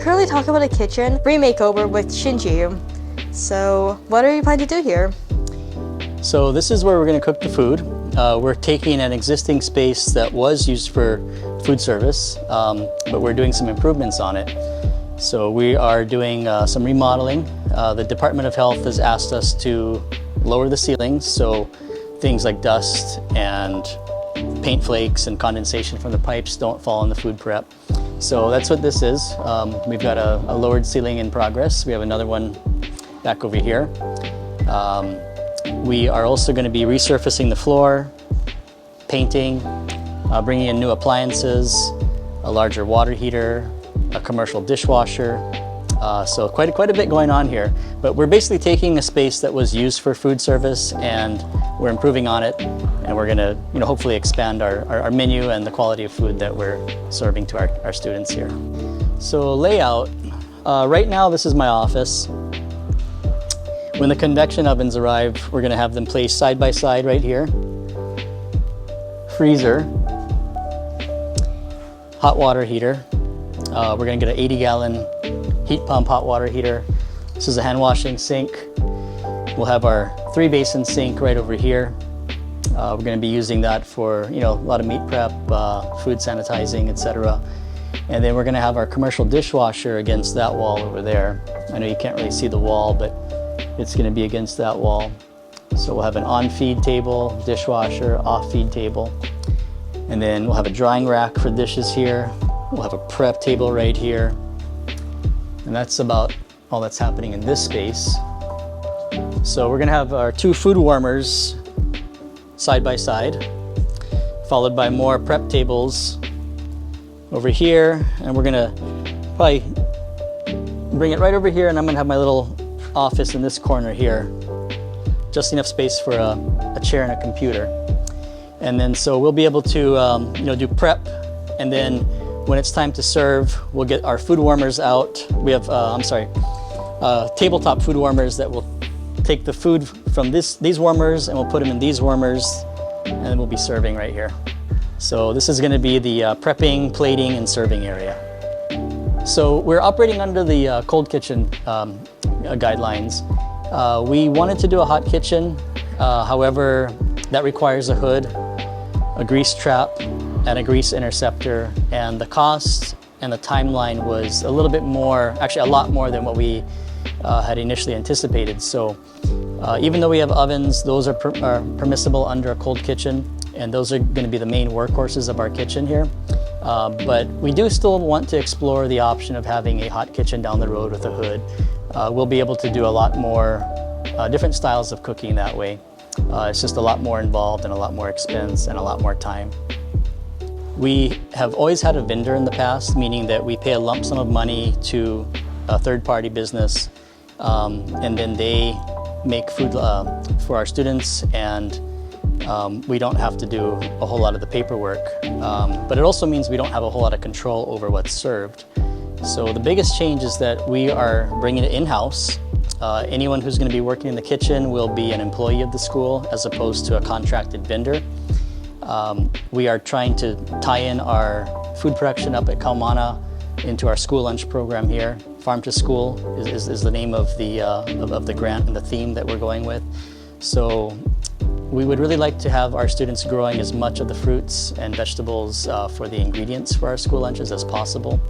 currently talking about a kitchen remakeover with Shinji. So what are you planning to do here? So this is where we're going to cook the food. We're taking an existing space that was used for food service, but we're doing some improvements on it. So we are doing some remodeling. The Department of Health has asked us to lower the ceilings, so things like dust and paint flakes and condensation from the pipes don't fall on the food prep. So that's what this is. We've got a lowered ceiling in progress. We have another one back over here. We are also going to be resurfacing the floor, painting, bringing in new appliances, a larger water heater, a commercial dishwasher. So quite a bit going on here. But we're basically taking a space that was used for food service and we're improving on it, and we're going to hopefully expand our menu and the quality of food that we're serving to our students here. So layout, right now this is my office. When the convection ovens arrive, we're going to have them placed side by side right here. Freezer, hot water heater. We're going to get an 80-gallon heat pump hot water heater. This is a hand washing sink. We'll have our 3-basin sink right over here. We're going to be using that for a lot of meat prep, food sanitizing, etc. And then we're going to have our commercial dishwasher against that wall over there. I know you can't really see the wall, but it's going to be against that wall. So we'll have an on-feed table, dishwasher, off-feed table. And then we'll have a drying rack for dishes here. We'll have a prep table right here. And that's about all that's happening in this space. So we're going to have our 2 food warmers side by side, followed by more prep tables over here. And we're going to probably bring it right over here, and I'm going to have my little office in this corner here. Just enough space for a chair and a computer. And then so we'll be able to do prep, and then when it's time to serve, we'll get our food warmers out. We have, tabletop food warmers that will take the food from these warmers and we'll put them in these warmers, and then we'll be serving right here. So this is going to be the prepping, plating, and serving area. So we're operating under the cold kitchen guidelines. We wanted to do a hot kitchen, however, that requires a hood, a grease trap, and a grease interceptor, and the cost and the timeline was a little bit more, actually a lot more than what we had initially anticipated. So even though we have ovens, those are permissible under a cold kitchen, and those are going to be the main workhorses of our kitchen here. But we do still want to explore the option of having a hot kitchen down the road with a hood. We'll be able to do a lot more different styles of cooking that way. It's just a lot more involved and a lot more expense and a lot more time. We have always had a vendor in the past, meaning that we pay a lump sum of money to a third-party business, and then they make food for our students, and we don't have to do a whole lot of the paperwork. But it also means we don't have a whole lot of control over what's served. So the biggest change is that we are bringing it in-house. Anyone who's going to be working in the kitchen will be an employee of the school as opposed to a contracted vendor. We are trying to tie in our food production up at Kaumana into our school lunch program here. Farm to School is the name of the grant and the theme that we're going with. So we would really like to have our students growing as much of the fruits and vegetables for the ingredients for our school lunches as possible.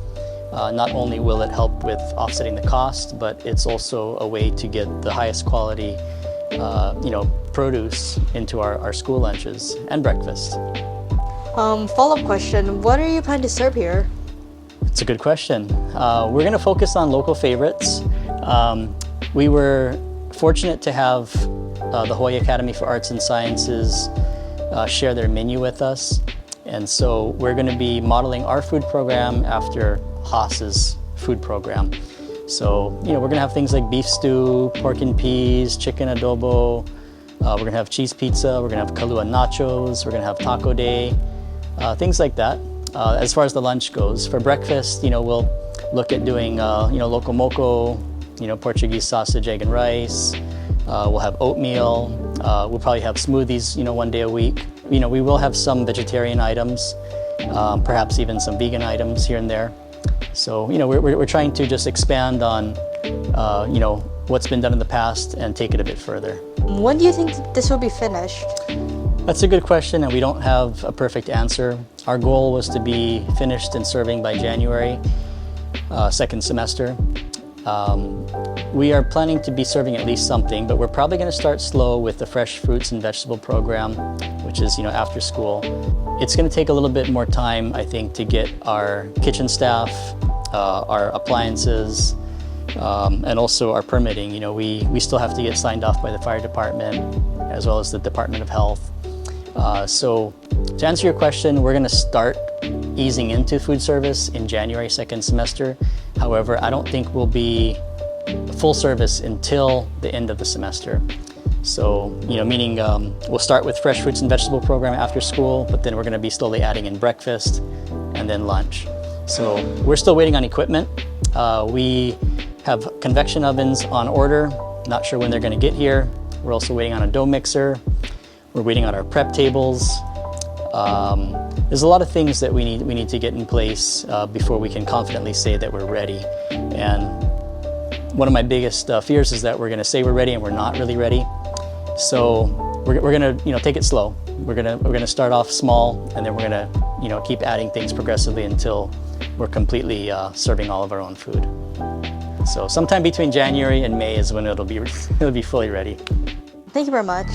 Not only will it help with offsetting the cost, but it's also a way to get the highest quality produce into our school lunches and breakfast. Follow-up question, what are you planning to serve here? It's a good question. We're going to focus on local favorites. We were fortunate to have the Hawaii Academy for Arts and Sciences share their menu with us. And so we're going to be modeling our food program after Haas's food program. So, we're going to have things like beef stew, pork and peas, chicken adobo. We're going to have cheese pizza. We're going to have Kahlua nachos. We're going to have taco day, things like that. As far as the lunch goes, for breakfast, we'll look at doing, loco moco, Portuguese sausage, egg and rice. We'll have oatmeal. We'll probably have smoothies, one day a week. We will have some vegetarian items, perhaps even some vegan items here and there. So, you know, we're trying to just expand on, you know, what's been done in the past and take it a bit further. When do you think this will be finished? That's a good question, and we don't have a perfect answer. Our goal was to be finished and serving by January, second semester. We are planning to be serving at least something, but we're probably going to start slow with the fresh fruits and vegetable program, which is, you know, after school. It's going to take a little bit more time, I think, to get our kitchen staff, our appliances, and also our permitting. You know, we still have to get signed off by the fire department as well as the Department of Health. So to answer your question, we're going to start easing into food service in January, second semester. However, I don't think we'll be full service until the end of the semester. So, you know, meaning we'll start with fresh fruits and vegetable program after school, but then we're going to be slowly adding in breakfast and then lunch. So we're still waiting on equipment. We have convection ovens on order. Not sure when they're going to get here. We're also waiting on a dough mixer. We're waiting on our prep tables. There's a lot of things that we need to get in place before we can confidently say that we're ready. And one of my biggest fears is that we're going to say we're ready and we're not really ready. So we're going to, you know, take it slow. We're going to start off small, and then we're going to, you know, keep adding things progressively until we're completely serving all of our own food. So sometime between January and May is when it'll be fully ready. Thank you very much.